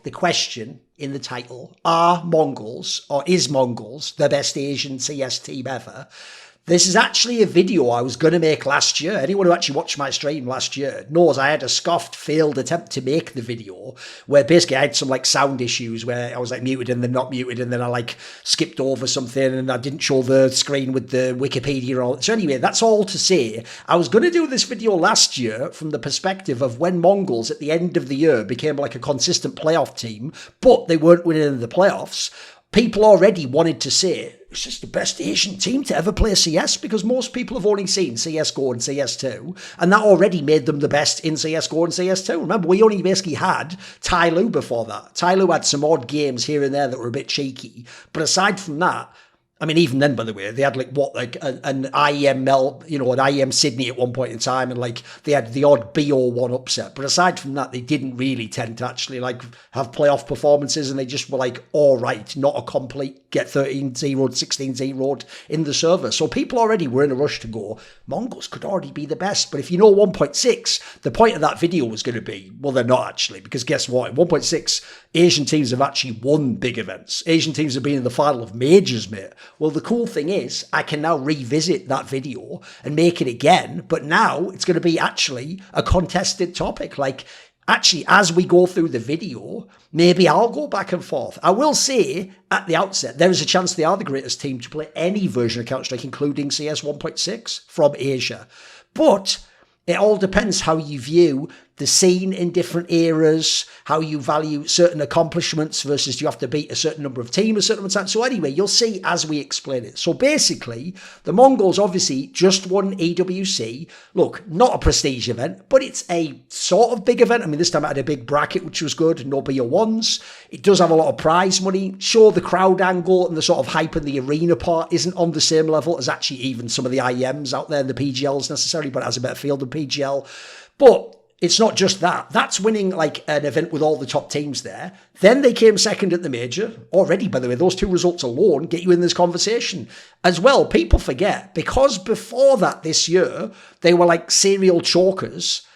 the question in the title, are Mongols, or is Mongols the best Asian CS team ever? This is actually a video I was going to make last year. Anyone who actually watched my stream last year knows I had a scoffed, failed attempt to make the video where basically I had some like sound issues where I was like muted and then not muted, and then I like skipped over something and I didn't show the screen with the Wikipedia or all. So anyway, that's all to say. I was going to do this video last year from the perspective of when Mongols at the end of the year became like a consistent playoff team, but they weren't winning the playoffs. People already wanted to say, it's just the best Asian team to ever play CS, because most people have only seen CSGO and CS2, and that already made them the best in CSGO and CS2. Remember, we only basically had Tailoo before that. Tailoo had some odd games here and there that were a bit cheeky, but aside from that, I mean, even then, by the way, they had like an IEM an IEM Sydney at one point in time, and like they had the odd BO1 upset. But aside from that, they didn't really tend to actually like have playoff performances, and they just were like, all right, not a complete get 13-0, 16-0 in the server. So people already were in a rush to go, Mongols could already be the best. But if you know 1.6, the point of that video was going to be, well, they're not actually, because guess what? In 1.6, Asian teams have actually won big events. Asian teams have been in the final of majors, mate. Well, the cool thing is I can now revisit that video and make it again, but now it's going to be actually a contested topic. Like, actually, as we go through the video, maybe I'll go back and forth. I will say at the outset, there is a chance they are the greatest team to play any version of Counter-Strike, including CS 1.6 from Asia. But it all depends how you view the scene in different eras, how you value certain accomplishments versus you have to beat a certain number of teams a certain number of times. So anyway, you'll see as we explain it. So basically, the Mongols obviously just won EWC. Look, not a prestige event, but it's a sort of big event. I mean, this time it had a big bracket, which was good. No BO1s. It does have a lot of prize money. Sure, the crowd angle and the sort of hype in the arena part isn't on the same level as actually even some of the IEMs out there in the PGLs necessarily, but it has a better field than PGL. But it's not just that. That's winning like an event with all the top teams there. Then they came second at the major. Already, by the way, those two results alone get you in this conversation. As well, people forget, because before that this year, they were like serial chokers.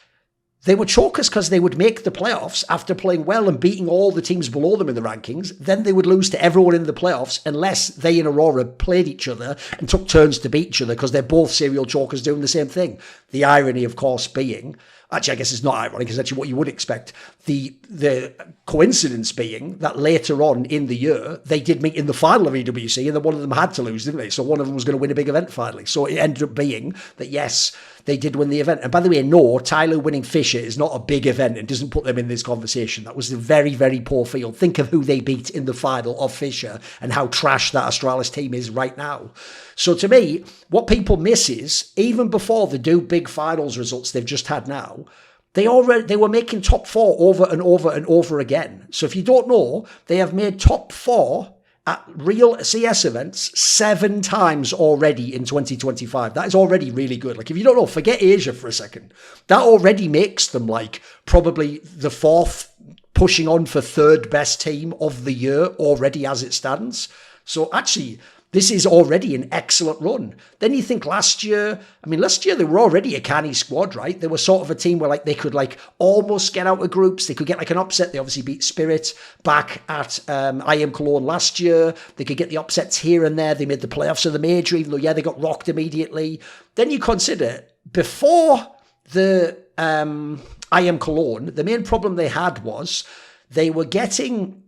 They were chokers because they would make the playoffs after playing well and beating all the teams below them in the rankings. Then they would lose to everyone in the playoffs unless they and Aurora played each other and took turns to beat each other, because they're both serial chokers doing the same thing. The irony, of course, being... Actually, I guess it's not ironic, it's actually what you would expect. The coincidence being that later on in the year, they did meet in the final of EWC, and then one of them had to lose, didn't they? So one of them was going to win a big event finally. So it ended up being that, yes, they did win the event. And by the way, no, Tailoo winning Fisher is not a big event and doesn't put them in this conversation. That was a very, very poor field. Think of who they beat in the final of Fisher and how trash that Astralis team is right now. So to me, what people miss is, even before the big finals results they've just had now, they were making top four over and over and over again. So if you don't know, they have made top four at real CS events 7 times already in 2025. That is already really good. Like, if you don't know, forget Asia for a second. That already makes them like probably the 4th, pushing on for 3rd best team of the year already as it stands. So actually, this is already an excellent run. Then you think last year they were already a canny squad, right? They were sort of a team where like they could like almost get out of groups. They could get like an upset. They obviously beat Spirit back at IM Cologne last year. They could get the upsets here and there. They made the playoffs of the major, even though, yeah, they got rocked immediately. Then you consider, before the IM Cologne, the main problem they had was they were getting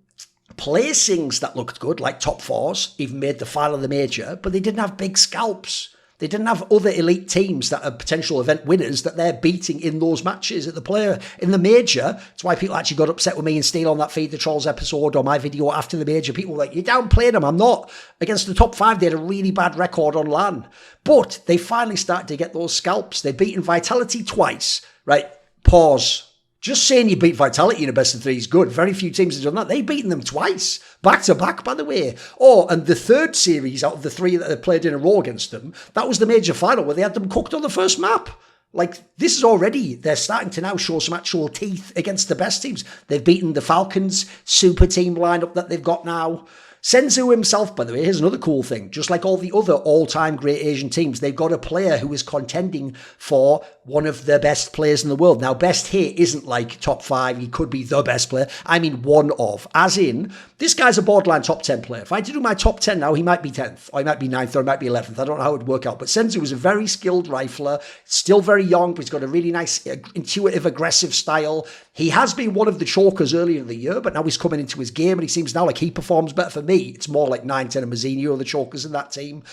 placings that looked good, like top 4s, even made the final of the major, but they didn't have big scalps. They didn't have other elite teams that are potential event winners that they're beating in those matches at the player in the major. That's why people actually got upset with me and Steele on that Feed the Trolls episode or my video after the major. People were like, you're downplaying them. I'm not. Against the top 5, they had a really bad record on LAN. But they finally started to get those scalps. They've beaten Vitality twice. Right, pause. Just saying you beat Vitality in a best of 3 is good. Very few teams have done that. They've beaten them twice, back to back, by the way. Oh, and the 3rd series out of the 3 that they played in a row against them, that was the major final where they had them cooked on the first map. Like, this is already, they're starting to now show some actual teeth against the best teams. They've beaten the Falcons, super team lineup that they've got now. Senzu himself, by the way, here's another cool thing. Just like all the other all-time great Asian teams, they've got a player who is contending for one of the best players in the world. Now, best here isn't like top 5. He could be the best player. I mean, one of. As in, this guy's a borderline top 10 player. If I had to do my top 10 now, he might be 10th, or he might be 9th, or he might be 11th. I don't know how it would work out. But Senzu is a very skilled rifler, still very young, but he's got a really nice, intuitive, aggressive style. He has been one of the chokers earlier in the year, but now he's coming into his game, and he seems now like he performs better for me. It's more like 9, 10 and Mazzinho, the chokers in that team.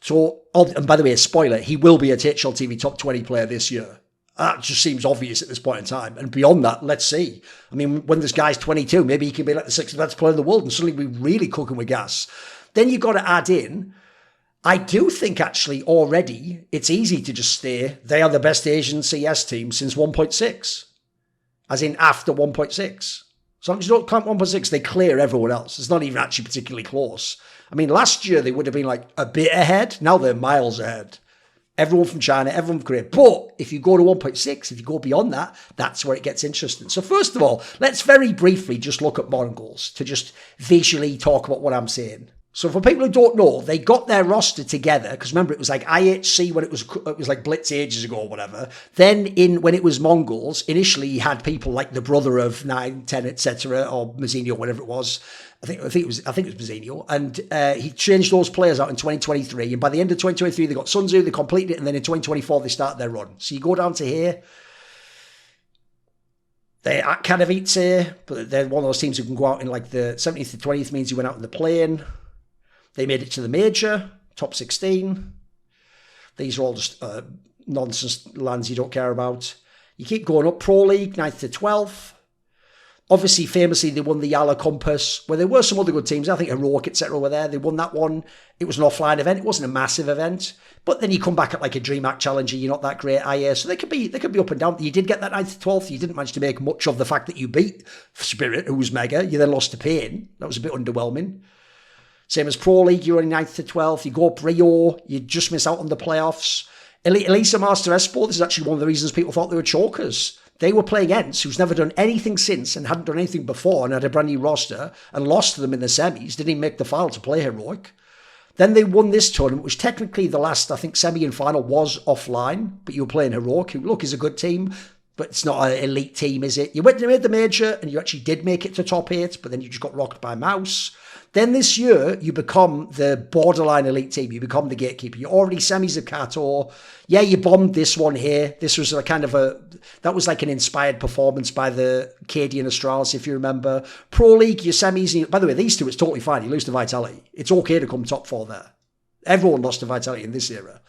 So, and by the way, a spoiler, he will be a THL TV top 20 player this year. That just seems obvious at this point in time. And beyond that, let's see. I mean, when this guy's 22, maybe he can be like the 6th best player in the world and suddenly we're really cooking with gas. Then you've got to add in, I do think actually already it's easy to just say they are the best Asian CS team since 1.6. As in after 1.6. So as you don't count 1.6, they clear everyone else. It's not even actually particularly close. I mean, last year they would have been like a bit ahead. Now they're miles ahead. Everyone from China, everyone from Korea. But if you go to 1.6, if you go beyond that, that's where it gets interesting. So first of all, let's very briefly just look at MongolZ to just visually talk about what I'm saying. So for people who don't know, they got their roster together because remember it was like IHC when it was like Blitz ages ago or whatever. Then when it was MongolZ, initially he had people like the brother of 9, 10, etc. or Mazzinho, whatever it was. I think it was Mazzinho, and he changed those players out in 2023. And by the end of 2023, they got Sun Tzu, they completed it, and then in 2024 they started their run. So you go down to here. They're at Katowice, but they're one of those teams who can go out in like the 17th to 20th means you went out in the plane. They made it to the major, top 16. These are all just nonsense lands you don't care about. You keep going up, Pro League, 9th to 12th. Obviously, famously, they won the Yala Compass, where there were some other good teams. I think Heroic, etc. were there. They won that one. It was an offline event. It wasn't a massive event. But then you come back at like a DreamHack Challenger. You're not that great, IA. So they could be up and down. You did get that 9th to 12th. You didn't manage to make much of the fact that you beat Spirit, who was mega. You then lost to Pain. That was a bit underwhelming. Same as Pro League, you're only 9th to 12th. You go up Rio, you just miss out on the playoffs. Elisa Master Esport, this is actually one of the reasons people thought they were chokers. They were playing Ents, who's never done anything since and hadn't done anything before and had a brand new roster and lost to them in the semis, didn't even make the final to play Heroic. Then they won this tournament, which technically the last, I think, semi and final was offline, but you were playing Heroic, who, look, is a good team, but it's not an elite team, is it? You went and made the major and you actually did make it to top 8, but then you just got rocked by Mouse. Then this year, you become the borderline elite team. You become the gatekeeper. You're already semis of Kato. Yeah, you bombed this one here. This was that was like an inspired performance by the Cadian Astralis, if you remember. Pro League, your semis. By the way, these two, it's totally fine. You lose to Vitality. It's okay to come top 4 there. Everyone lost to Vitality in this era.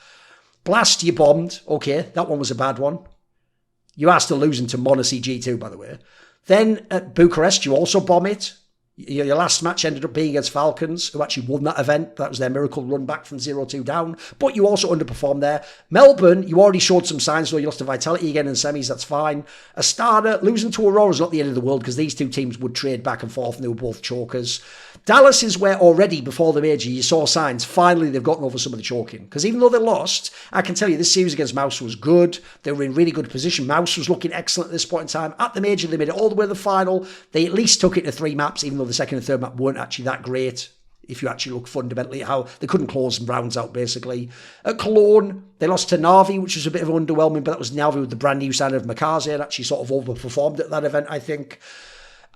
Blast, you bombed. Okay, that one was a bad one. You are still losing to Monacy G2, by the way. Then at Bucharest, you also bomb it. Your last match ended up being against Falcons, who actually won that event. That was their miracle run back from 0-2 down. But you also underperformed there. Melbourne, you already showed some signs, though. You lost to Vitality again in the semis. That's fine. Astada, losing to Aurora is not the end of the world because these two teams would trade back and forth and they were both chokers. Dallas is where already before the major you saw signs. Finally, they've gotten over some of the choking. Because even though they lost, I can tell you this series against Mouse was good. They were in really good position. Mouse was looking excellent at this point in time. At the major, they made it all the way to the final. They at least took it to 3 maps, even though the second and third map weren't actually that great. If you actually look fundamentally at how they couldn't close some rounds out, basically. At Cologne, they lost to Navi, which was a bit of underwhelming, but that was Navi with the brand new sign of MongolZ and actually sort of overperformed at that event, I think.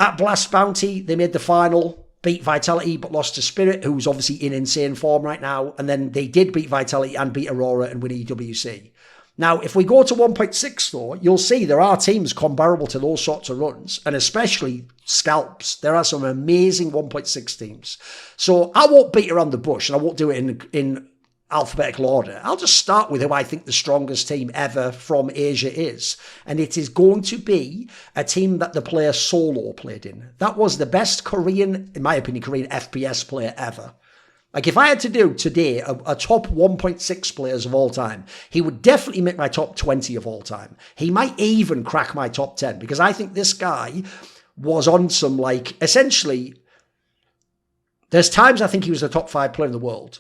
At Blast Bounty, they made the final. Beat Vitality, but lost to Spirit, who's obviously in insane form right now. And then they did beat Vitality and beat Aurora and win EWC. Now, if we go to 1.6, though, you'll see there are teams comparable to those sorts of runs, and especially Scalps. There are some amazing 1.6 teams. So I won't beat around the bush, and I won't do it in alphabetical order. I'll just start with who I think the strongest team ever from Asia is. And it is going to be a team that the player Solo played in. That was the best Korean, in my opinion, Korean FPS player ever. Like if I had to do today a top 1.6 players of all time, he would definitely make my top 20 of all time. He might even crack my top 10 because I think this guy was on some essentially, there's times I think he was the top 5 player in the world.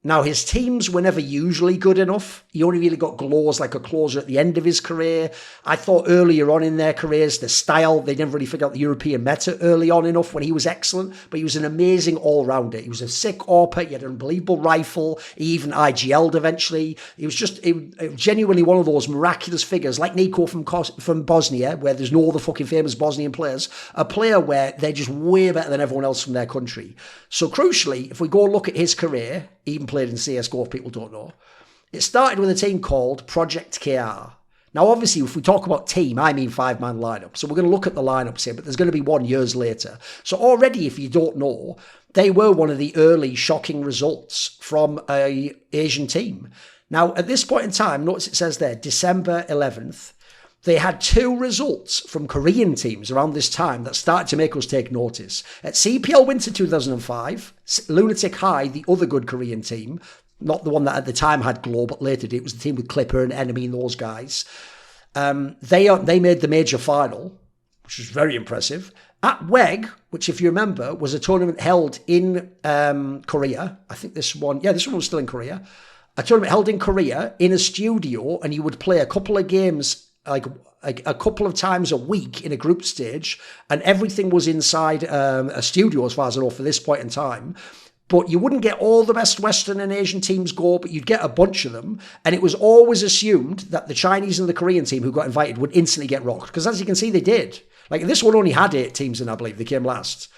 Now, his teams were never usually good enough. He only really got glows like a closer at the end of his career. I thought earlier on in their careers, the style, they never really figured out the European meta early on enough when he was excellent, but he was an amazing all-rounder. He was a sick AWPer, he had an unbelievable rifle, he even IGL'd eventually. He was just genuinely one of those miraculous figures, like Nico from Bosnia, where there's no other fucking famous Bosnian players, a player where they're just way better than everyone else from their country. So crucially, if we go look at his career, he even played in CS2 if people don't know. It started with a team called Project KR. Now, obviously, if we talk about team, I mean 5-man lineup. So we're going to look at the lineups here, but there's going to be one years later. So already, if you don't know, they were one of the early shocking results from an Asian team. Now, at this point in time, notice it says there, December 11th, they had 2 results from Korean teams around this time that started to make us take notice. At CPL Winter 2005, Lunatic-Hai, the other good Korean team, not the one that at the time had Glow, but later did, it was the team with Clipper and Enemy and those guys. They made the major final, which was very impressive. At WEG, which if you remember, was a tournament held in Korea. I think this one was still in Korea. A tournament held in Korea in a studio, and you would play a couple of games like a couple of times a week in a group stage, and everything was inside a studio as far as I know for this point in time. But you wouldn't get all the best Western and Asian teams go, but you'd get a bunch of them. And it was always assumed that the Chinese and the Korean team who got invited would instantly get rocked. Because as you can see, they did. Like this one only had 8 teams in, I believe. They came last.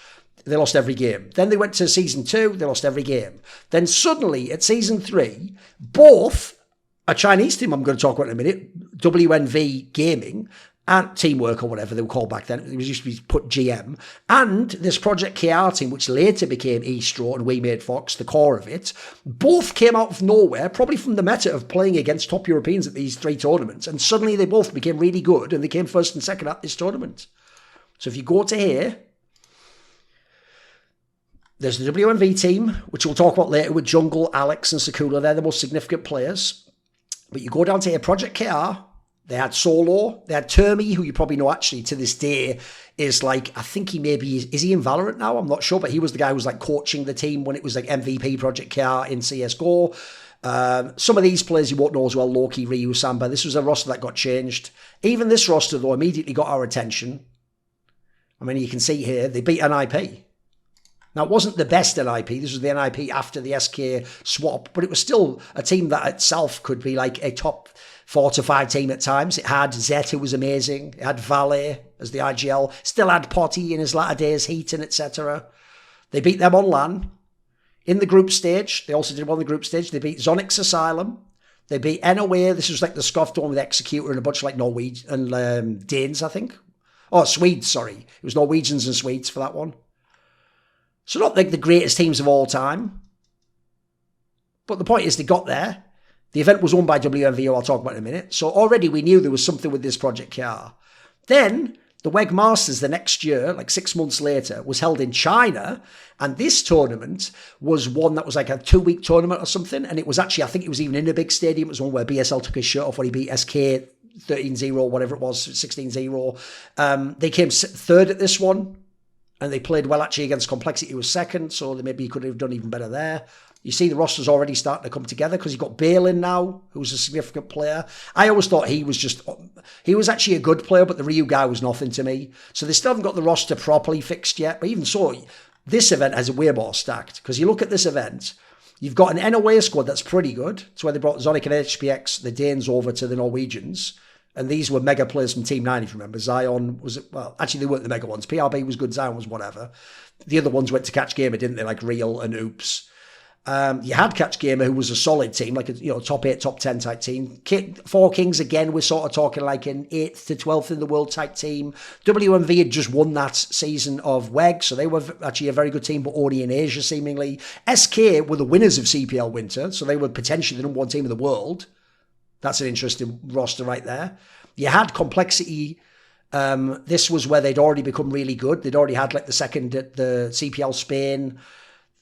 They lost every game. Then they went to season 2. They lost every game. Then suddenly at season 3, both a Chinese team I'm going to talk about in a minute, WNV Gaming, and Teamwork or whatever they were called back then. It was used to be put GM. And this Project KR team, which later became eSTRO and We Made Fox, the core of it, both came out of nowhere, probably from the meta of playing against top Europeans at these 3 tournaments. And suddenly they both became really good and they came first and second at this tournament. So if you go to here, there's the WNV team, which we'll talk about later with Jungle, Alex and Sakula. They're the most significant players. But you go down to here, Project KR, they had Solo, they had Termi, who you probably know actually to this day is like, I think he maybe, is he in Valorant now? I'm not sure, but he was the guy who was like coaching the team when it was like MVP Project KR in CSGO. Some of these players you won't know as well, Loki, Ryu, Samba. This was a roster that got changed. Even this roster, though, immediately got our attention. I mean, you can see here, they beat NIP. Now, it wasn't the best NIP. This was the NIP after the SK swap, but it was still a team that itself could be like a top 4 to 5 team at times. It had Zet, who was amazing. It had Valet as the IGL. Still had Potty in his latter days, Heaton, etc. They beat them on LAN. In the group stage, they also did one in the group stage. They beat Zonix Asylum. They beat NOA. This was like the scuffed one with Executor and a bunch of like Norwegian and Danes, I think. Oh, Swedes, sorry. It was Norwegians and Swedes for that one. So not like the greatest teams of all time. But the point is they got there. The event was owned by WNV, who I'll talk about in a minute. So already we knew there was something with this Project KR. Then the WEG Masters the next year, like 6 months later, was held in China. And this tournament was one that was like a 2-week tournament or something. And it was actually, I think it was even in a big stadium. It was one where BSL took his shirt off when he beat SK 13-0, whatever it was, 16-0. They came 3rd at this one. And they played well actually against Complexity, who was 2nd, so maybe he could have done even better there. You see the roster's already starting to come together because you've got Balin now, who's a significant player. I always thought he was actually a good player, but the Ryu guy was nothing to me. So they still haven't got the roster properly fixed yet. But even so, this event has a way more stacked because you look at this event, you've got an NOA squad that's pretty good. It's where they brought Zonic and HPX, the Danes, over to the Norwegians. And these were mega players from Team 9, if you remember. Zion was, well, actually they weren't the mega ones. PRB was good, Zion was whatever. The other ones went to Catch Gamer, didn't they? Like Real and Oops. You had Catch Gamer, who was a solid team, like a top 8, top 10 type team. 4 Kings, again, we're sort of talking like an 8th to 12th in the world type team. WNV had just won that season of WEG, so they were actually a very good team, but only in Asia, seemingly. SK were the winners of CPL Winter, so they were potentially the #1 team in the world. That's an interesting roster right there. You had Complexity. This was where they'd already become really good. They'd already had like the 2nd at the CPL Spain.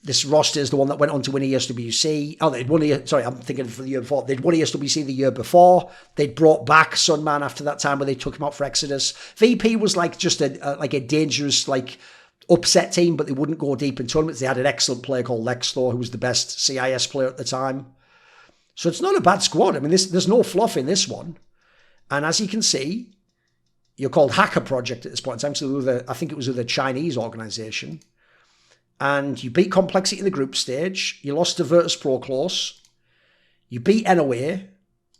This roster is the one that went on to win ESWC. Oh, they'd won I'm thinking for the year before. They'd won ESWC the year before. They'd brought back Sunman after that time where they took him out for Exodus. VP was like just a dangerous, like upset team, but they wouldn't go deep in tournaments. They had an excellent player called Lexthor, who was the best CIS player at the time. So it's not a bad squad. I mean, there's no fluff in this one. And as you can see, you're called Hacker Project at this point in time. So I think it was with a Chinese organization. And you beat Complexity in the group stage. You lost to Virtus Pro close. You beat NOA.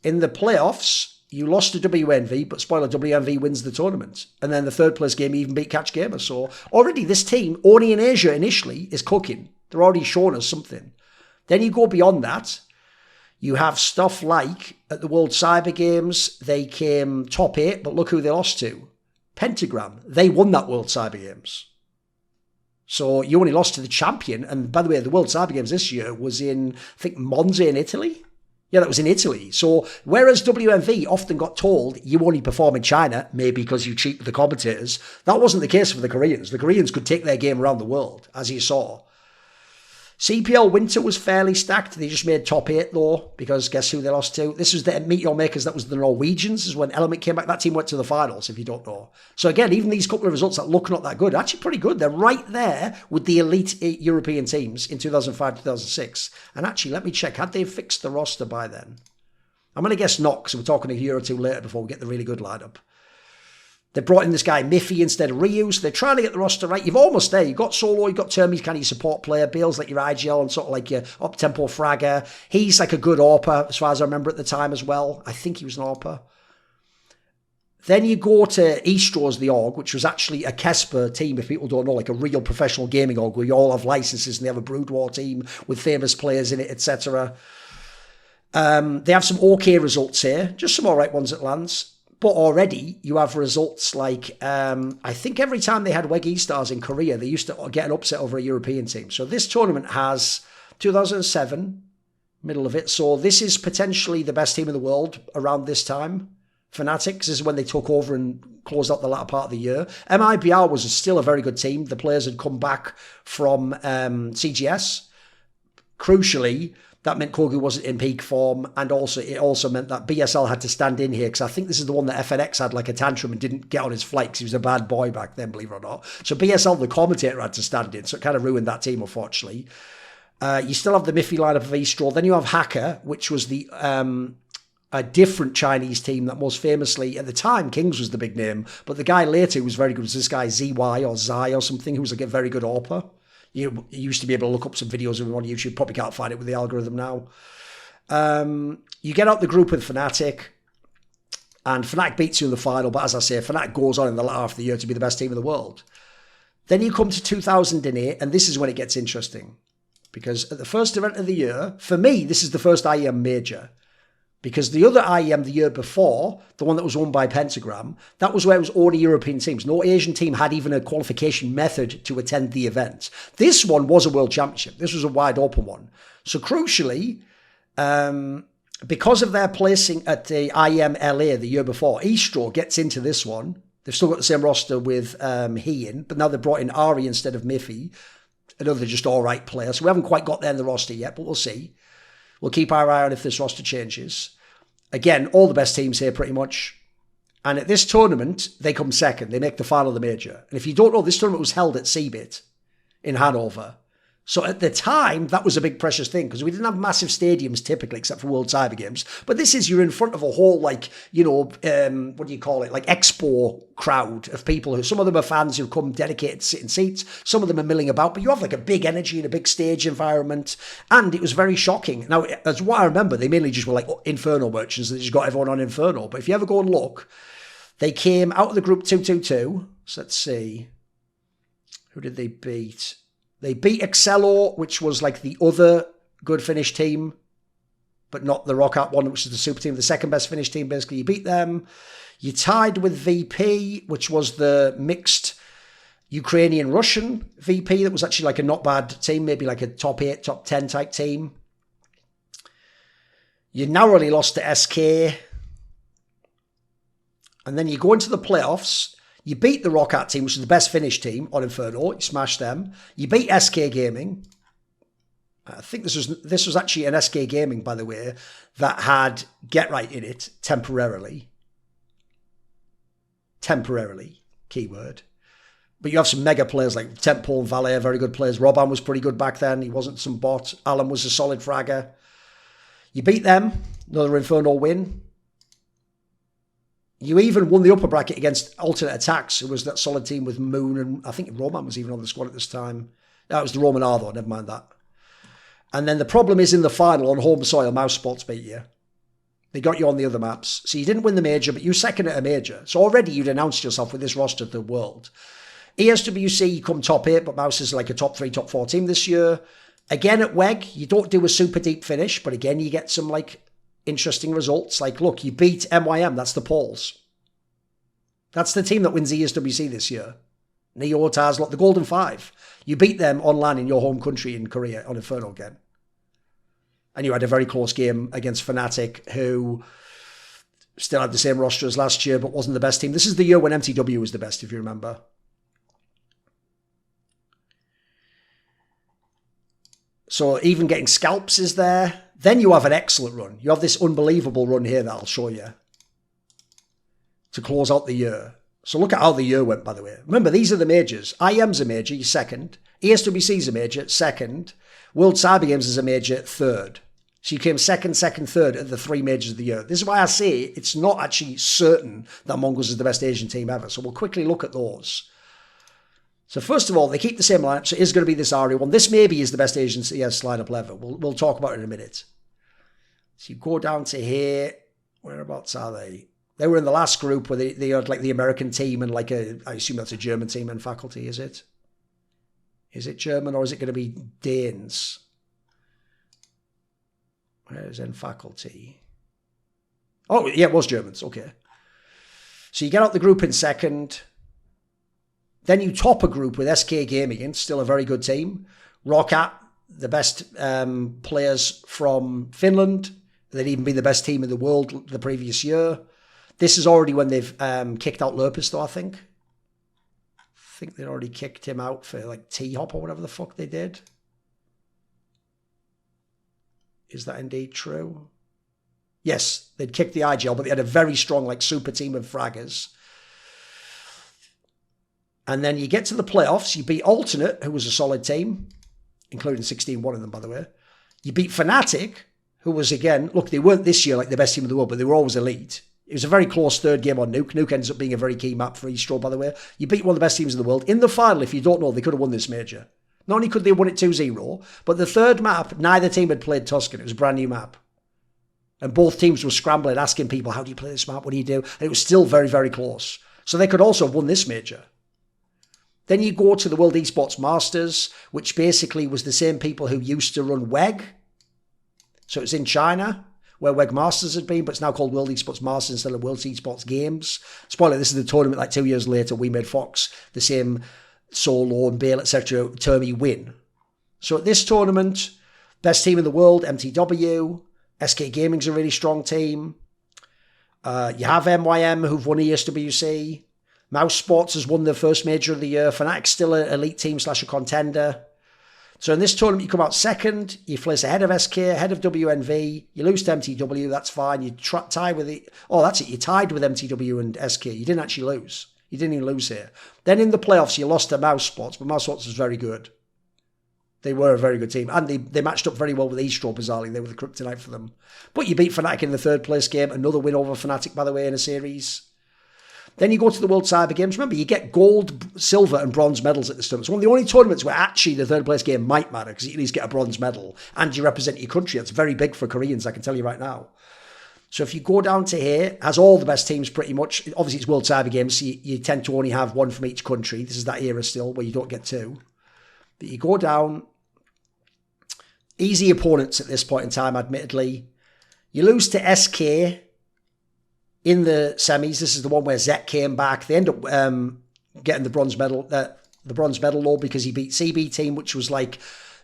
In the playoffs, you lost to WNV, but spoiler, WNV wins the tournament. And then the third place game, you even beat Catch Gamer. So already this team, only in Asia initially, is cooking. They're already showing us something. Then you go beyond that. You have stuff like at the World Cyber Games, they came top 8, but look who they lost to. Pentagram. They won that World Cyber Games. So you only lost to the champion. And by the way, the World Cyber Games this year was in, I think, Monza in Italy. Yeah, that was in Italy. So whereas WNV often got told you only perform in China, maybe because you cheat with the commentators, that wasn't the case for the Koreans. The Koreans could take their game around the world, as you saw. CPL Winter was fairly stacked. They just made top 8 though, because guess who they lost to? This was the Meteor Makers, that was the Norwegians. This is when Element came back. That team went to the finals, if you don't know. So again, even these couple of results that look not that good, actually pretty good. They're right there with the elite 8 European teams in 2005, 2006. And actually, let me check. Had they fixed the roster by then? I'm going to guess not, because we're talking a year or two later before we get the really good lineup. They brought in this guy, Miffy, instead of Ryu. So they're trying to get the roster right. You've almost there. You've got Solo, you've got Termi's kind of your support player. Bale's like your IGL and sort of like your up-tempo fragger. He's like a good AWPer, as far as I remember at the time as well. I think he was an AWPer. Then you go to Eastro as the org, which was actually a Kesper team, if people don't know, like a real professional gaming org, where you all have licenses and they have a Brood War team with famous players in it, etc. They have some okay results here. Just some all right ones at lands. But already you have results like, I think every time they had WEG E-Stars in Korea, they used to get an upset over a European team. So this tournament has 2007, middle of it. So this is potentially the best team in the world around this time. Fnatic, this is when they took over and closed out the latter part of the year. MIBR was still a very good team. The players had come back from CGS. Crucially, that meant Kogu wasn't in peak form, and also it also meant that BSL had to stand in here, because I think this is the one that FNX had like a tantrum and didn't get on his flight because he was a bad boy back then, believe it or not. So BSL, the commentator, had to stand in, so it kind of ruined that team, unfortunately. You still have the Miffy lineup of Eastro. Then you have Hacker, which was the a different Chinese team that most famously, at the time, Kings was the big name, but the guy later who was very good was this guy ZY or Zai or something, who was like a very good AWPer. You used to be able to look up some videos of him on YouTube. Probably can't find it with the algorithm now. You get out the group with Fnatic, and Fnatic beats you in the final. But as I say, Fnatic goes on in the latter half of the year to be the best team in the world. Then you come to 2008, and this is when it gets interesting. Because at the first event of the year, for me, this is the first IEM major. Because the other IEM the year before, the one that was won by Pentagram, that was where it was only European teams. No Asian team had even a qualification method to attend the event. This one was a world championship. This was a wide open one. So crucially, because of their placing at the IEM LA the year before, eSTRO gets into this one. They've still got the same roster with Heian, but now they've brought in Ari instead of Miffy, another just all right player. So we haven't quite got there in the roster yet, but we'll see. We'll keep our eye on if this roster changes. Again, all the best teams here pretty much. And at this tournament, they come second. They make the final of the major. And if you don't know, this tournament was held at CeBIT in Hanover. So at the time, that was a big precious thing, because we didn't have massive stadiums typically, except for World Cyber Games. But this is, you're in front of a whole, like, you know, what do you call it? Like expo crowd of people who, some of them are fans who come dedicated to sit in seats. Some of them are milling about, but you have like a big energy and a big stage environment. And it was very shocking. Now, as what I remember, they mainly just were like Inferno merchants. They just got everyone on Inferno. But if you ever go and look, they came out of the group 2-2-2. So let's see. Who did they beat? They beat Excello, which was like the other good Finnish team, but not the Rockout one, which is the super team, the second best Finnish team. Basically, you beat them. You tied with VP, which was the mixed Ukrainian-Russian VP. That was actually like a not bad team, maybe like a top 8, top 10 type team. You narrowly lost to SK. And then you go into the playoffs. You beat the Rockout team, which is the best Finnish team on Inferno. You smashed them. You beat SK Gaming. I think this was actually an SK Gaming, by the way, that had Get Right in it temporarily. Temporarily, keyword. But you have some mega players like Temple and Valet, very good players. Robban was pretty good back then. He wasn't some bot. Alan was a solid fragger. You beat them. Another Infernal win. You even won the upper bracket against Alternate Attacks, who was that solid team with Moon, and I think Roman was even on the squad at this time. That was the Roman R though, never mind that. And then the problem is in the final on home soil, Mouse Sports beat you. They got you on the other maps. So you didn't win the major, but you second at a major. So already you'd announced yourself with this roster to the world. ESWC, you come top 8, but Mouse is like a top 3, top 4 team this year. Again at WEG, you don't do a super deep finish, but again, you get some like interesting results. Like, look, you beat MYM, that's the Pauls. That's the team that wins ESWC this year. Neo, Tazlot, the Golden Five. You beat them online in your home country in Korea on Inferno again. And you had a very close game against Fnatic, who still had the same roster as last year, but wasn't the best team. This is the year when MTW was the best, if you remember. So even getting scalps is there. Then you have an excellent run. You have this unbelievable run here that I'll show you to close out the year. So look at how the year went, by the way. Remember, these are the majors. IM's a major, you're second. ESWC's a major, second. World Cyber Games is a major, third. So you came second, third at the 3 majors of the year. This is why I say it's not actually certain that MongolZ is the best Asian team ever. So we'll quickly look at those. So first of all, they keep the same lineup. So it is going to be this Ari one. This maybe is the best Asian CS lineup ever. We'll talk about it in a minute. So you go down to here. Whereabouts are they? They were in the last group where they had like the American team and like I assume that's a German team and faculty, is it? Is it German or is it going to be Danes? Where's in faculty? Oh, yeah, it was Germans. Okay. So you get out the group in second. Then you top a group with SK Gaming, still a very good team. Rockat, the best players from Finland. They'd even been the best team in the world the previous year. This is already when they've kicked out Lurpus, though, I think. I think they'd already kicked him out for like T-Hop or whatever the fuck they did. Is that indeed true? Yes, they'd kicked the IGL, but they had a very strong like super team of fraggers. And then you get to the playoffs. You beat Alternate, who was a solid team, including 16-1 of them, by the way. You beat Fnatic, who was, again, look, they weren't this year like the best team in the world, but they were always elite. It was a very close third game on Nuke. Nuke ends up being a very key map for eSTRO, by the way. You beat one of the best teams in the world. In the final, if you don't know, they could have won this major. Not only could they have won it 2-0, but the third map, neither team had played Tuscan. It was a brand new map. And both teams were scrambling, asking people, how do you play this map? What do you do? And it was still very, very close. So they could also have won this major. Then you go to the World Esports Masters, which basically was the same people who used to run WEG. So it's in China, where WEG Masters had been, but it's now called World Esports Masters instead of World Esports Games. Spoiler, this is the tournament like 2 years later, we made Fox, the same Solo and Bale, etc. Termy win. So at this tournament, best team in the world, MTW. SK Gaming's a really strong team. You have MYM, who've won ESWC. Mouse Sports has won their first major of the year. Fnatic's still an elite team / a contender. So in this tournament, you come out second. You place ahead of SK, ahead of WNV. You lose to MTW. That's fine. You tie with the... Oh, that's it. You tied with MTW and SK. You didn't actually lose. You didn't even lose here. Then in the playoffs, you lost to Mouse Sports, but Mouse Sports was very good. They were a very good team. And they matched up very well with Eastro, bizarrely. They were the kryptonite for them. But you beat Fnatic in the third place game. Another win over Fnatic, by the way, in a series. Then you go to the World Cyber Games. Remember, you get gold, silver, and bronze medals at this tournament. It's one of the only tournaments where actually the third place game might matter because you at least get a bronze medal and you represent your country. That's very big for Koreans, I can tell you right now. So if you go down to here, has all the best teams pretty much. Obviously, it's World Cyber Games, so you tend to only have one from each country. This is that era still where you don't get two. But you go down. Easy opponents at this point in time, admittedly. You lose to SK in the semis. This is the one where Zek came back. They end up getting the bronze medal. The bronze medal though, because he beat CB team, which was like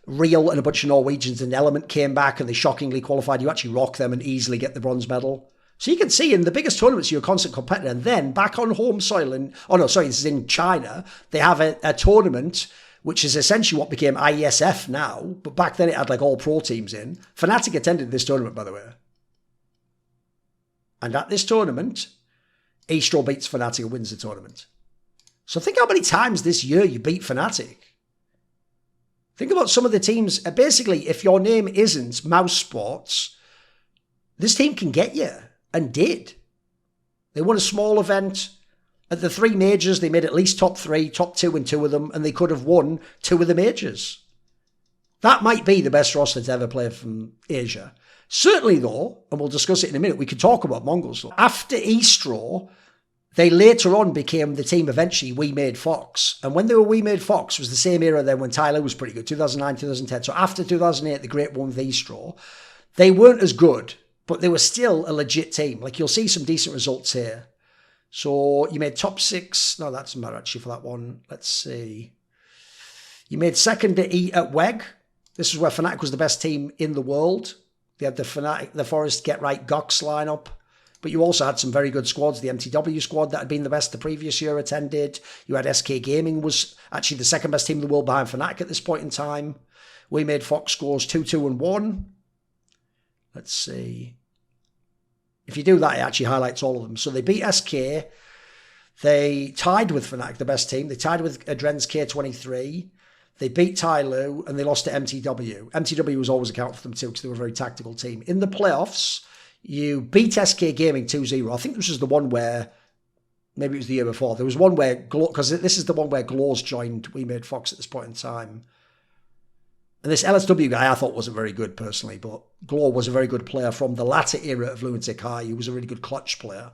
Real and a bunch of Norwegians, and Element came back and they shockingly qualified. You actually rock them and easily get the bronze medal. So you can see in the biggest tournaments, you're a constant competitor. And then back on home soil, this is in China, they have a tournament, which is essentially what became IESF now. But back then it had like all pro teams in. Fnatic attended this tournament, by the way. And at this tournament, eSTRO beats Fnatic and wins the tournament. So think how many times this year you beat Fnatic. Think about some of the teams. Basically, if your name isn't Mouse Sports, this team can get you, and did. They won a small event. At the 3 majors, they made at least top 3, top 2 in 2 of them, and they could have won 2 of the majors. That might be the best roster to ever play from Asia. Certainly, though, and we'll discuss it in a minute, we could talk about MongolZ. After eSTRO, they later on became the team eventually We Made Fox. And when they were We Made Fox was the same era then when Tailoo was pretty good, 2009, 2010. So after 2008, the great one with eSTRO, they weren't as good, but they were still a legit team. Like, you'll see some decent results here. So you made top 6. No, that doesn't matter actually for that one. Let's see. You made second at WEG. This is where Fnatic was the best team in the world. They had the Fnatic, the Forest Get Right Gox lineup. But you also had some very good squads. The MTW squad that had been the best the previous year attended. You had SK Gaming was actually the second best team in the world behind Fnatic at this point in time. We Made Fox scores 2-2-1. Let's see. If you do that, it actually highlights all of them. So they beat SK. They tied with Fnatic, the best team. They tied with Adren's K23. They beat Tailoo and they lost to MTW. MTW was always account for them too because they were a very tactical team. In the playoffs, you beat SK Gaming 2-0. I think this was the one where, maybe it was the year before, there was one where, because this is the one where Glaw's joined We Made Fox at this point in time. And this LSW guy I thought wasn't very good personally, but Glaw was a very good player from the latter era of Lunatic-Hai. He was a really good clutch player.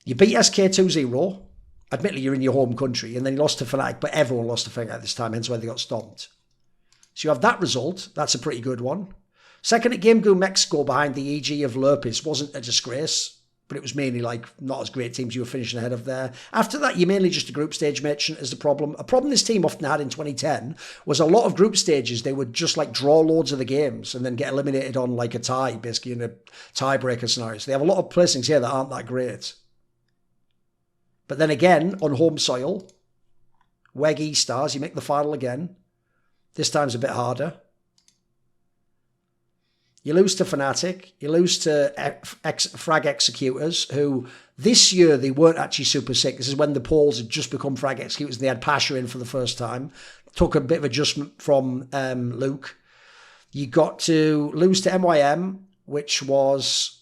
You beat SK 2-0. Admittedly, you're in your home country, and then you lost to Fnatic, but everyone lost to Fnatic at this time, hence why they got stomped. So you have that result. That's a pretty good one. Second at Game Goo Mexico behind the EG of Lurpis wasn't a disgrace, but it was mainly like not as great teams you were finishing ahead of there. After that, you're mainly just a group stage merchant as the problem. A problem this team often had in 2010 was a lot of group stages, they would just like draw loads of the games and then get eliminated on like a tie, basically in a tiebreaker scenario. So they have a lot of placings here that aren't that great. But then again, on home soil, WEG E-Stars, you make the final again. This time's a bit harder. You lose to Fnatic. You lose to Frag Executors, who this year they weren't actually super sick. This is when the Pauls had just become Frag Executors and they had Pasha in for the first time. Took a bit of adjustment from Luke. You got to lose to MYM, which was...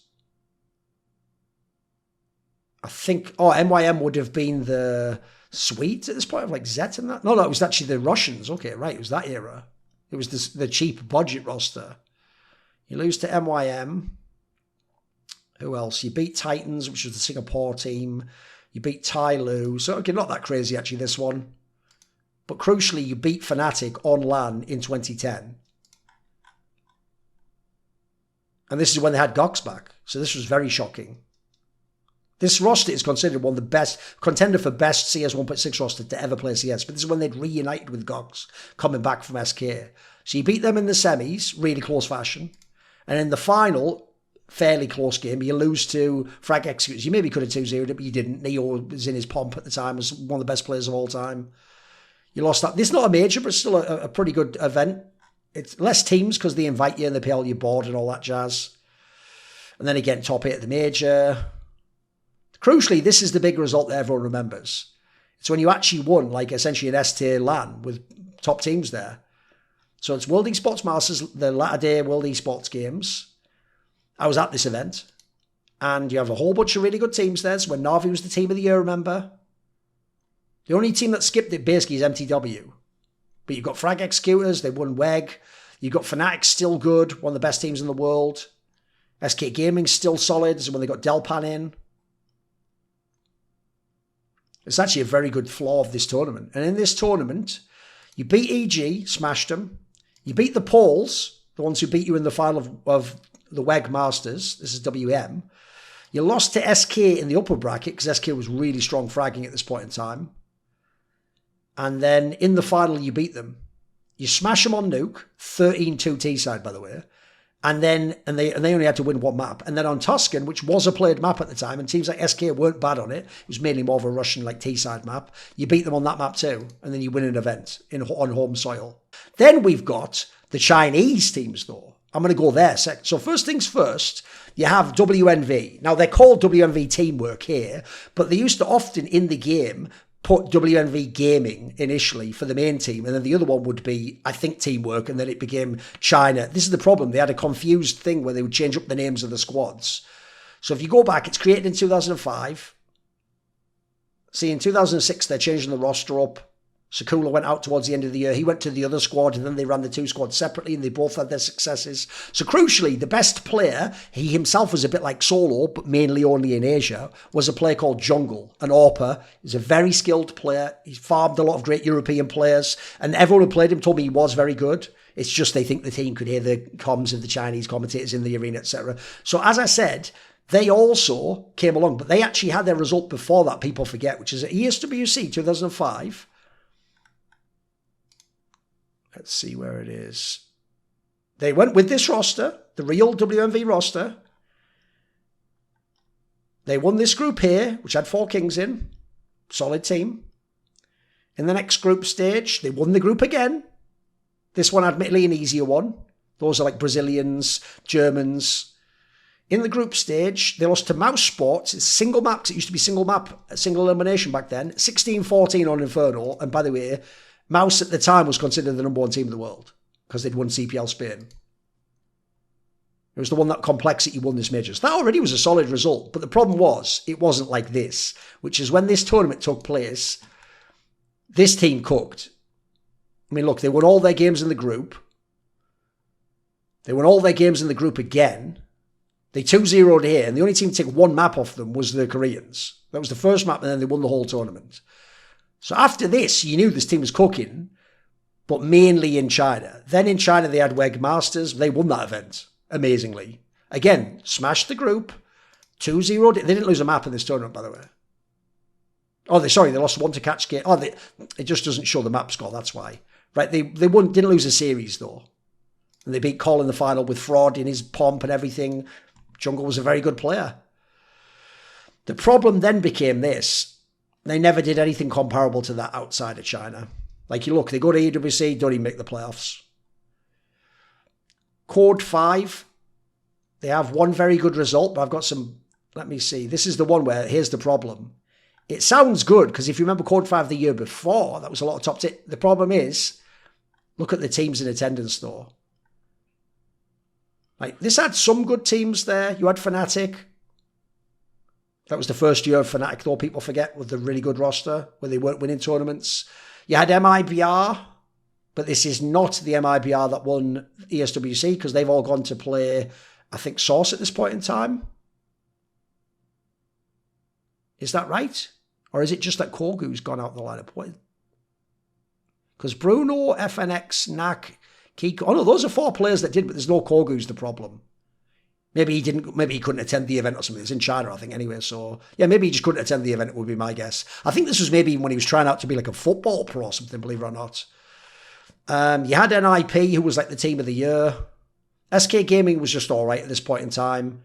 I think, MYM would have been the Swedes at this point, of like Zet and that. No, it was actually the Russians. Okay, right, it was that era. It was the cheap budget roster. You lose to MYM. Who else? You beat Titans, which was the Singapore team. You beat Tailoo. So, okay, not that crazy actually, this one. But crucially, you beat Fnatic on LAN in 2010. And this is when they had Gox back. So this was very shocking. This roster is considered one of the best, contender for best CS 1.6 roster to ever play CS. But this is when they'd reunited with Gox, coming back from SK. So you beat them in the semis, really close fashion. And in the final, fairly close game, you lose to Frag Executors. You maybe could have 2-0'd it, but you didn't. Neo was in his pomp at the time, was one of the best players of all time. You lost that. This is not a major, but it's still a pretty good event. It's less teams because they invite you and they pay all your board and all that jazz. And then again, top 8 at the major. Crucially, this is the big result that everyone remembers. It's when you actually won, like essentially an S-tier LAN with top teams there. So it's World Esports Masters, the latter day World Esports Games. I was at this event. And you have a whole bunch of really good teams there. So when Na'Vi was the team of the year, remember? The only team that skipped it basically is MTW. But you've got Frag Executors, they won WEG. You've got Fnatic, still good, one of the best teams in the world. SK Gaming's still solid, so when they got Delpan in. It's actually a very good flaw of this tournament. And in this tournament, you beat EG, smashed them. You beat the Pauls, the ones who beat you in the final of the WEG Masters. This is WM. You lost to SK in the upper bracket because SK was really strong fragging at this point in time. And then in the final, you beat them. You smash them on Nuke, 13-2 T-side, by the way. And then they only had to win one map. And then on Tuscan, which was a played map at the time, and teams like SK weren't bad on it. It was mainly more of a Russian like T-side map. You beat them on that map too, and then you win an event on home soil. Then we've got the Chinese teams though. I'm going to go there second. So first things first, you have WNV. Now, they're called WNV Teamwork here, but they used to often in the game put WNV Gaming initially for the main team, and then the other one would be, I think, Teamwork, and then it became China. This is the problem. They had a confused thing where they would change up the names of the squads. So if you go back, it's created in 2005. See, in 2006, they're changing the roster up. Rajcula went out towards the end of the year. He went to the other squad, and then they ran the two squads separately, and they both had their successes. So crucially, the best player, he himself was a bit like Solo, but mainly only in Asia, was a player called Jungle, an AWPer. He's a very skilled player. He's farmed a lot of great European players, and everyone who played him told me he was very good. It's just they think the team could hear the comms of the Chinese commentators in the arena, etc. So as I said, they also came along, but they actually had their result before that, people forget, which is at ESWC 2005. Let's see where it is. They went with this roster, the real WNV roster. They won this group here, which had 4 kings in. Solid team. In the next group stage, they won the group again. This one, admittedly, an easier one. Those are like Brazilians, Germans. In the group stage, they lost to Mouse Sports. It's single maps. It used to be single map, single elimination back then. 16-14 on Inferno. And by the way, Mouse at the time was considered the number 1 team in the world because they'd won CPL Spain. It was the one that Complexity won this majors. That already was a solid result, but the problem was it wasn't like this, which is when this tournament took place, this team cooked. I mean, look, they won all their games in the group. They won all their games in the group again. They 2-0'd here, and the only team to take 1 map off them was the Koreans. That was the first map, and then they won the whole tournament. So after this, you knew this team was cooking, but mainly in China. Then in China, they had WEG Masters. They won that event, amazingly. Again, smashed the group, 2-0. They didn't lose a map in this tournament, by the way. Oh, they lost 1 to Catch Game. Oh, it just doesn't show the map score, that's why. Right, they didn't lose a series, though. And they beat Cole in the final with Fraud in his pomp and everything. Jungle was a very good player. The problem then became this. They never did anything comparable to that outside of China. Like, you look, they go to EWC, don't even make the playoffs. Code 5, they have 1 very good result, but I've got some, let me see. This is the one where, here's the problem. It sounds good, because if you remember Code 5 the year before, that was a lot of top tier. The problem is, look at the teams in attendance, though. Like, this had some good teams there. You had Fnatic. That was the first year of Fnatic, though, people forget, with the really good roster, where they weren't winning tournaments. You had MIBR, but this is not the MIBR that won ESWC, because they've all gone to play, I think, Source at this point in time. Is that right? Or is it just that Kogu's gone out the lineup? Because Bruno, FNX, Nak, Kiko... Oh, no, those are 4 players that did, but there's no Kogu's the problem. Maybe he couldn't attend the event or something. It's in China, I think, anyway. So, yeah, maybe he just couldn't attend the event, would be my guess. I think this was maybe when he was trying out to be like a football pro or something, believe it or not. You had NIP, who was like the team of the year. SK Gaming was just all right at this point in time.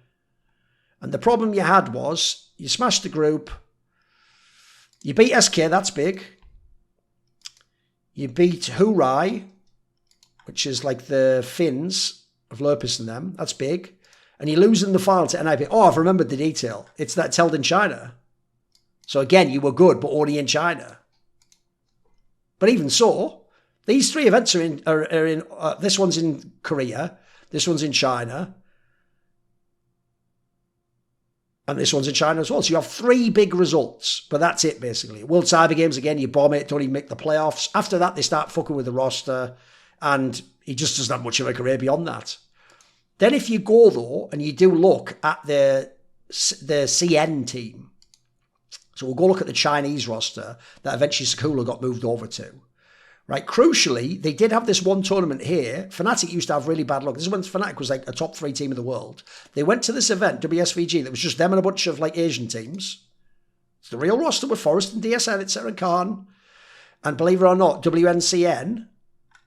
And the problem you had was, you smashed the group. You beat SK, that's big. You beat Hurai, which is like the Finns of Lurpus and them. That's big. And you lose in the final to NIP. Oh, I've remembered the detail. It's that it's held in China. So again, you were good, but only in China. But even so, these 3 events are in this one's in Korea, this one's in China, and this one's in China as well. So you have 3 big results, but that's it, basically. World Cyber Games, again, you bomb it, don't even make the playoffs. After that, they start fucking with the roster, and he just doesn't have much of a career beyond that. Then if you go, though, and you do look at the CN team, so we'll go look at the Chinese roster that eventually Rajcula got moved over to. Right, crucially, they did have this one tournament here. Fnatic used to have really bad luck. This is when Fnatic was like a top 3 team in the world. They went to this event, WSVG, that was just them and a bunch of like Asian teams. It's the real roster with Forrest and DSN, etc. and Khan. And believe it or not, WNCN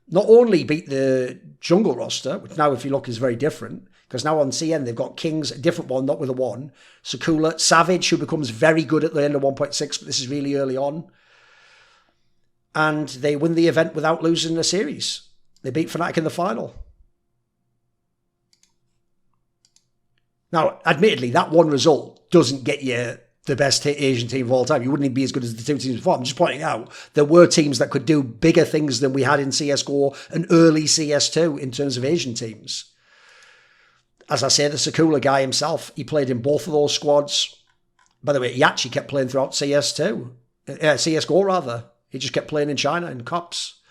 not only beat the jungle roster, which now if you look is very different, because now on CN they've got Kings, a different one, not with a 1. Rajcula, Savage, who becomes very good at the end of 1.6, but this is really early on. And they win the event without losing a series. They beat Fnatic in the final. Now, admittedly, that one result doesn't get you the best Asian team of all time. You wouldn't even be as good as the two teams before. I'm just pointing out there were teams that could do bigger things than we had in CSGO and early CS2 in terms of Asian teams. As I say, the Rajcula guy himself, he played in both of those squads. By the way, he actually kept playing throughout CS2. CSGO, rather. He just kept playing in China in Cops.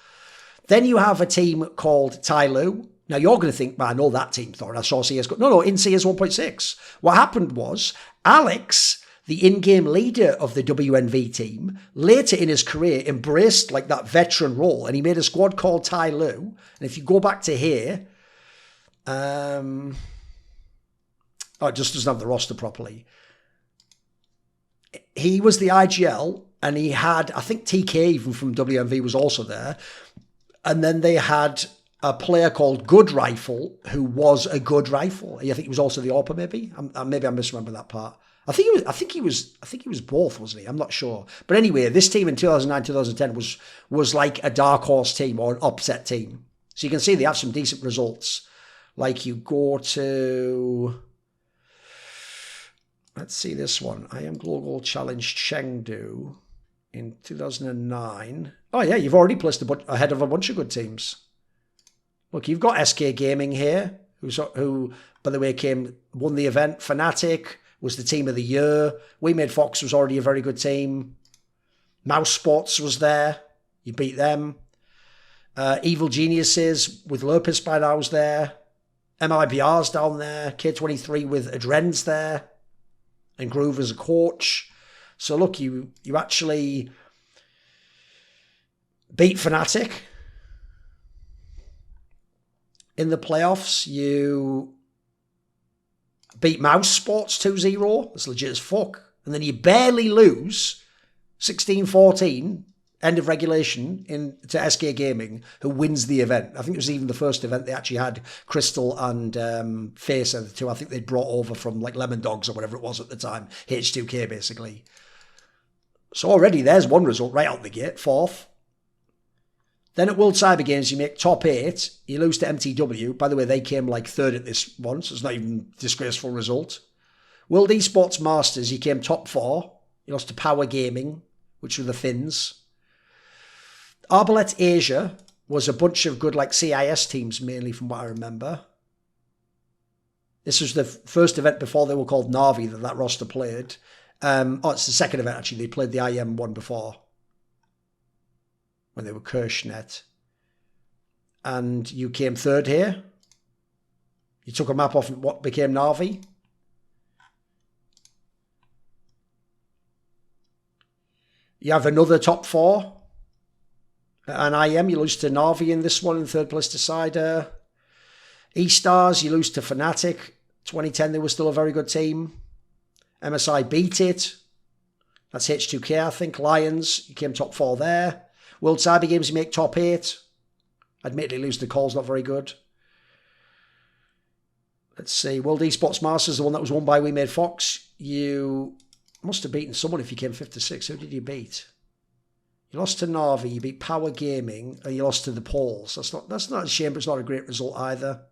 Then you have a team called Tailoo. Now, you're going to think, man, I know that team, Thorin. I saw CSGO. No, in CS 1.6. What happened was, Alex, the in-game leader of the WNV team, later in his career embraced like that veteran role, and he made a squad called Tailoo. And if you go back to here, it just doesn't have the roster properly. He was the IGL, and he had, I think TK even from WNV was also there. And then they had a player called Good Rifle, who was a good rifle. I think he was also the AWPer, maybe. Maybe I'm misremembering that part. I think he was both, wasn't he? I'm not sure. But anyway, this team in 2009, 2010 was like a dark horse team or an upset team. So you can see they have some decent results. Like you go to, let's see this one. I am Global Challenge Chengdu in 2009. Oh yeah, you've already placed ahead of a bunch of good teams. Look, you've got SK Gaming here, who by the way, won the event. Fnatic was the team of the year. We Made Fox was already a very good team. Mouse Sports was there. You beat them. Evil Geniuses with Lopez by now was there. MIBR's down there. K23 with Adren's there. And Groove as a coach. So look, you actually beat Fnatic. In the playoffs, you beat Mouse Sports 2-0. That's legit as fuck. And then you barely lose 16-14, end of regulation, to SK Gaming, who wins the event. I think it was even the first event they actually had Crystal and Face, the two I think they'd brought over from like Lemon Dogs or whatever it was at the time. H2K, basically. So already there's one result right out the gate, fourth. Then at World Cyber Games, you make top 8. You lose to MTW. By the way, they came like third at this one, so it's not even a disgraceful result. World Esports Masters, you came top 4. You lost to Power Gaming, which were the Finns. Arbalete Asia was a bunch of good like CIS teams, mainly from what I remember. This was the first event before they were called Na'Vi that roster played. It's the second event, actually. They played the IM one before, when they were Kirchnet. And you came third here. You took a map off what became Na'Vi. You have another top 4. And IM, you lose to Na'Vi in this one, in third place Decider. E-Stars, you lose to Fnatic. 2010, they were still a very good team. MSI beat it. That's H2K, I think. Lions, you came top 4 there. World Cyber Games, you make top 8. Admittedly, lose to Call's not very good. Let's see. World Esports Masters, the one that was won by We Made Fox. You must have beaten someone if you came 5th to 6th. Who did you beat? You lost to Na'Vi, you beat Power Gaming, and you lost to the Poles. That's not a shame, but it's not a great result either.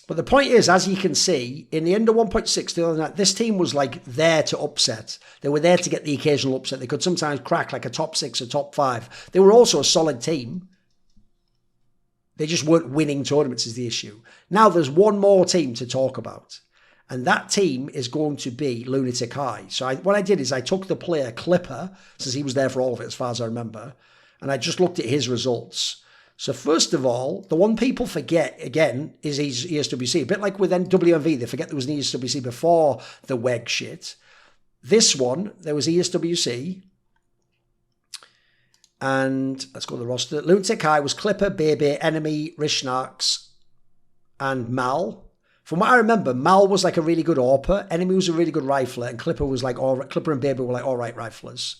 But the point is, as you can see, in the end of 1.6 the other night, this team was like there to upset. They were there to get the occasional upset. They could sometimes crack like a top 6 or top 5. They were also a solid team. They just weren't winning tournaments is the issue. Now there's one more team to talk about. And that team is going to be Lunatic-Hai. So what I did is I took the player Clipper, since he was there for all of it as far as I remember, and I just looked at his results. So first of all, the one people forget, again, is his ESWC. A bit like with WNV, they forget there was an ESWC before the WEG shit. This one, there was ESWC. And let's go to the roster. Lunatic-Hai was Clipper, Bebe, Enemy, Rishnarks, and Mal. From what I remember, Mal was like a really good AWPer, Enemy was a really good rifler, and Clipper was like, Clipper and Bebe were like alright riflers.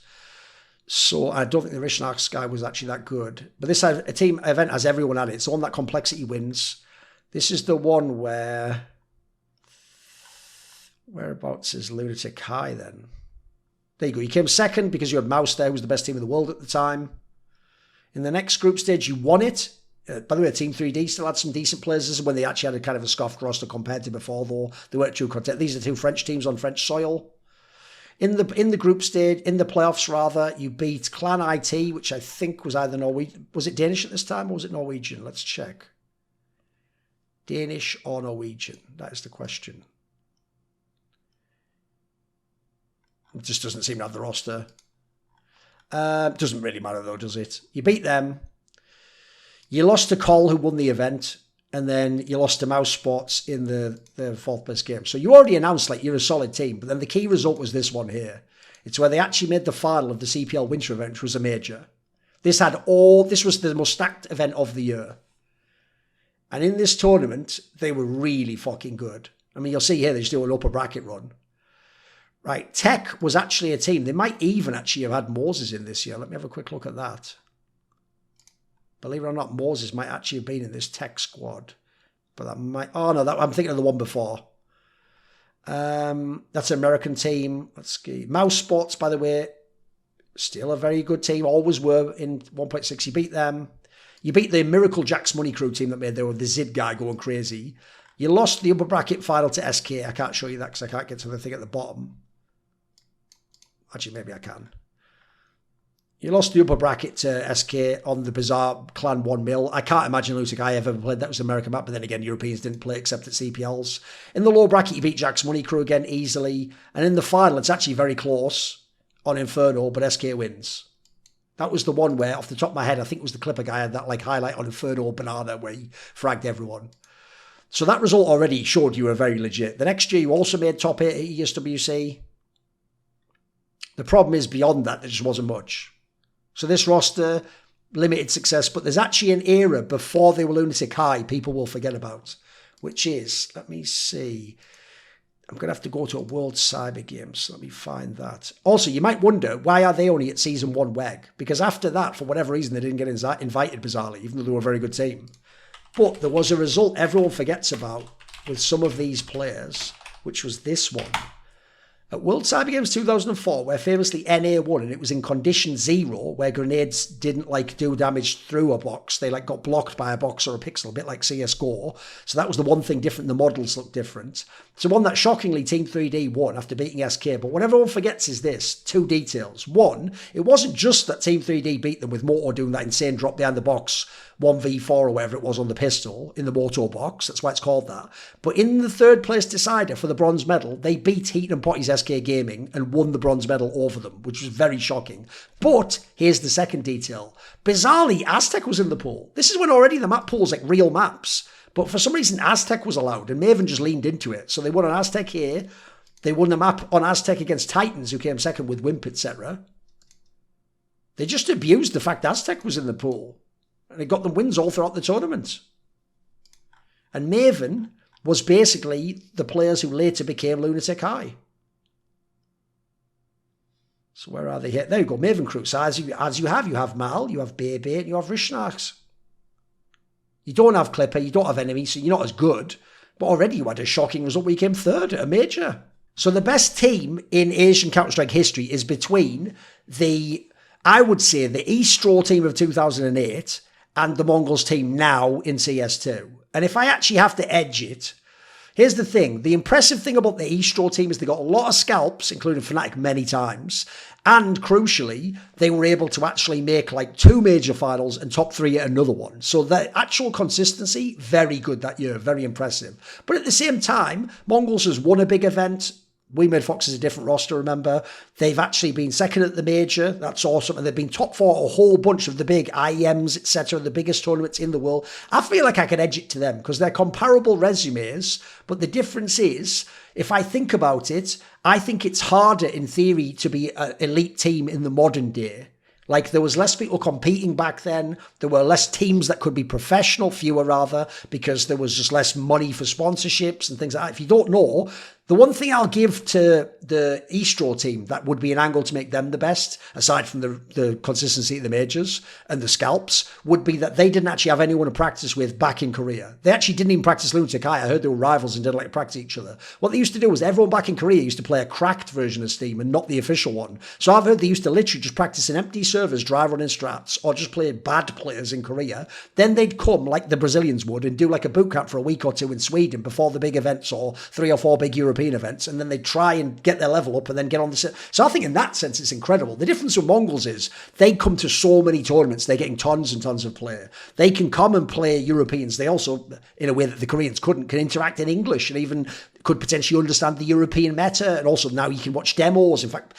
So I don't think the Rishnarks guy was actually that good. But this a team event has everyone at it. It's on that complexity wins. This is the one where... Whereabouts is Lunatic-Hai then? There you go. You came second because you had Mouse there, who was the best team in the world at the time. In the next group stage, you won it. By the way, Team 3D still had some decent players. This is when they actually had a kind of a scoffed roster compared to before, though. They weren't true content. These are two French teams on French soil. In the group stage, in the playoffs rather, you beat Clan IT, which I think was either Norwegian. Was it Danish at this time or was it Norwegian? Let's check. Danish or Norwegian? That is the question. It just doesn't seem to have the roster. Doesn't really matter though, does it? You beat them. You lost to Col, who won the event, and then you lost to Mouse Sports in the fourth place game. So you already announced like you're a solid team, but then the key result was this one here. It's where they actually made the final of the CPL Winter event, which was a major. This was the most stacked event of the year. And in this tournament, they were really fucking good. I mean, you'll see here, they just do an upper bracket run. Right, Tech was actually a team. They might even actually have had MongolZ in this year. Let me have a quick look at that. Believe it or not, MongolZ might actually have been in this Tech squad. But that might... Oh, no, I'm thinking of the one before. That's an American team. Let's see. Mouse Sports, by the way, still a very good team. Always were in 1.6. You beat them. You beat the Miracle Jack's Money Crew team that made the Zid guy going crazy. You lost the upper bracket final to SK. I can't show you that because I can't get to the thing at the bottom. Actually, maybe I can. You lost the upper bracket to SK on the bizarre Clan 1 mil. I can't imagine Lunatic-Hai ever played. That was an American map, but then again, Europeans didn't play except at CPLs. In the low bracket, you beat Jack's Money Crew again easily. And in the final, it's actually very close on Inferno, but SK wins. That was the one where, off the top of my head, I think it was the Clipper guy had that like highlight on Inferno Banana where he fragged everyone. So that result already showed you were very legit. The next year, you also made top 8 at ESWC. The problem is beyond that, there just wasn't much. So this roster, limited success, but there's actually an era before they were Lunatic-Hai people will forget about, which is, let me see, I'm going to have to go to a World Cyber Games. Let me find that. Also, you might wonder, why are they only at Season 1 WEG? Because after that, for whatever reason, they didn't get invited, bizarrely, even though they were a very good team. But there was a result everyone forgets about with some of these players, which was this one. At World Cyber Games 2004, where famously NA won, and it was in condition 0, where grenades didn't like do damage through a box. They like got blocked by a box or a pixel, a bit like CS2. So that was the one thing different. The models looked different. So one that shockingly Team 3D won after beating SK. But what everyone forgets is this, 2 details. One, it wasn't just that Team 3D beat them with Moto doing that insane drop behind the box, 1v4 or whatever it was on the pistol in the Moto box. That's why it's called that. But in the third place decider for the bronze medal, they beat Heat and Potty's SK Gaming and won the bronze medal over them, which was very shocking. But here's the second detail. Bizarrely, Aztec was in the pool. This is when already the map pool's like real maps. But for some reason, Aztec was allowed, and Maven just leaned into it. So they won on Aztec here. They won the map on Aztec against Titans, who came second with Wimp, etc. They just abused the fact Aztec was in the pool. And it got them wins all throughout the tournament. And Maven was basically the players who later became Lunatic-Hai. So where are they here? There you go, Maven Crew. So as you have Mal, you have Bebe, and you have Rishnarks. You don't have Clipper, you don't have Enemy, so you're not as good. But already you had a shocking result where you came third at a major. So the best team in Asian Counter-Strike history is between I would say, the eSTRO team of 2008 and the MongolZ team now in CS2. And if I actually have to edge it, here's the thing. The impressive thing about the eSTRO team is they got a lot of scalps, including Fnatic many times. And crucially, they were able to actually make like 2 major finals and top 3 at another one. So the actual consistency, very good that year, very impressive. But at the same time, MongolZ has won a big event. We Made Fox is a different roster, remember. They've actually been second at the major. That's awesome. And they've been top 4 at a whole bunch of the big IEMs, etc., the biggest tournaments in the world. I feel like I could edge it to them because they're comparable resumes. But the difference is, if I think about it, I think it's harder in theory to be an elite team in the modern day. Like, there was less people competing back then. There were less teams that could be professional, fewer rather, because there was just less money for sponsorships and things like that. If you don't know, The one thing I'll give to the Eastro team that would be an angle to make them the best, aside from the consistency of the majors and the scalps, would be that they didn't actually have anyone to practice with back in Korea. They actually didn't even practice Lunatic-Hai. I heard they were rivals and didn't like to practice each other. What they used to do was everyone back in Korea used to play a cracked version of Steam and not the official one. So I've heard they used to literally just practice in empty servers, dry running strats, or just play bad players in Korea. Then they'd come, like the Brazilians would, and do like a boot camp for a week or two in Sweden before the big events or 3 or 4 big European events, and then they'd try and get their level up and then get on the set. So I think in that sense it's incredible. The difference with MongolZ is they come to so many tournaments, they're getting tons and tons of play. They can come and play Europeans. They also, in a way that the Koreans couldn't, can interact in English and even could potentially understand the European meta. And also now you can watch demos. In fact,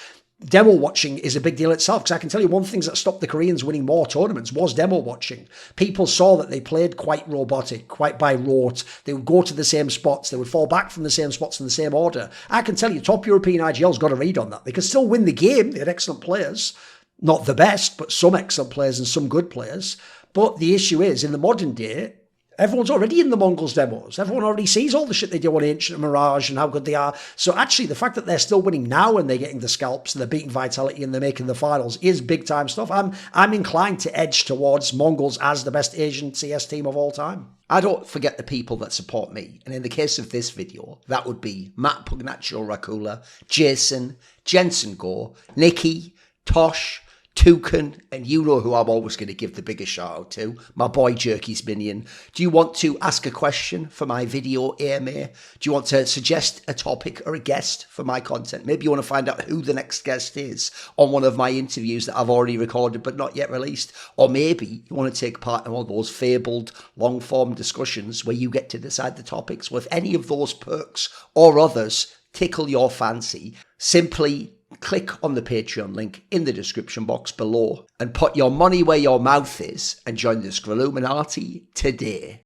demo watching is a big deal itself, because I can tell you one of the things that stopped the Koreans winning more tournaments was demo watching. People saw that they played quite robotic, quite by rote. They would go to the same spots. They would fall back from the same spots in the same order. I can tell you top European IGL's got a read on that. They could still win the game. They had excellent players. Not the best, but some excellent players and some good players. But the issue is, in the modern day, everyone's already in the MongolZ demos. Everyone already sees all the shit they do on Ancient and Mirage and how good they are. So actually, the fact that they're still winning now and they're getting the scalps and they're beating Vitality and they're making the finals is big time stuff. I'm inclined to edge towards MongolZ as the best Asian CS team of all time. I don't forget the people that support me. And in the case of this video, that would be Matt Pugnatio Rajcula, Jasun, Jensen Goh, Nicky, Tosh, Thooorin, and you know who I'm always going to give the biggest shout out to, my boy Jerky's Minion. Do you want to ask a question for my video AMA? Do you want to suggest a topic or a guest for my content? Maybe you want to find out who the next guest is on one of my interviews that I've already recorded but not yet released. Or maybe you want to take part in one of those fabled long-form discussions where you get to decide the topics. Well, if any of those perks or others tickle your fancy, simply click on the Patreon link in the description box below and put your money where your mouth is and join the Scrilluminati today.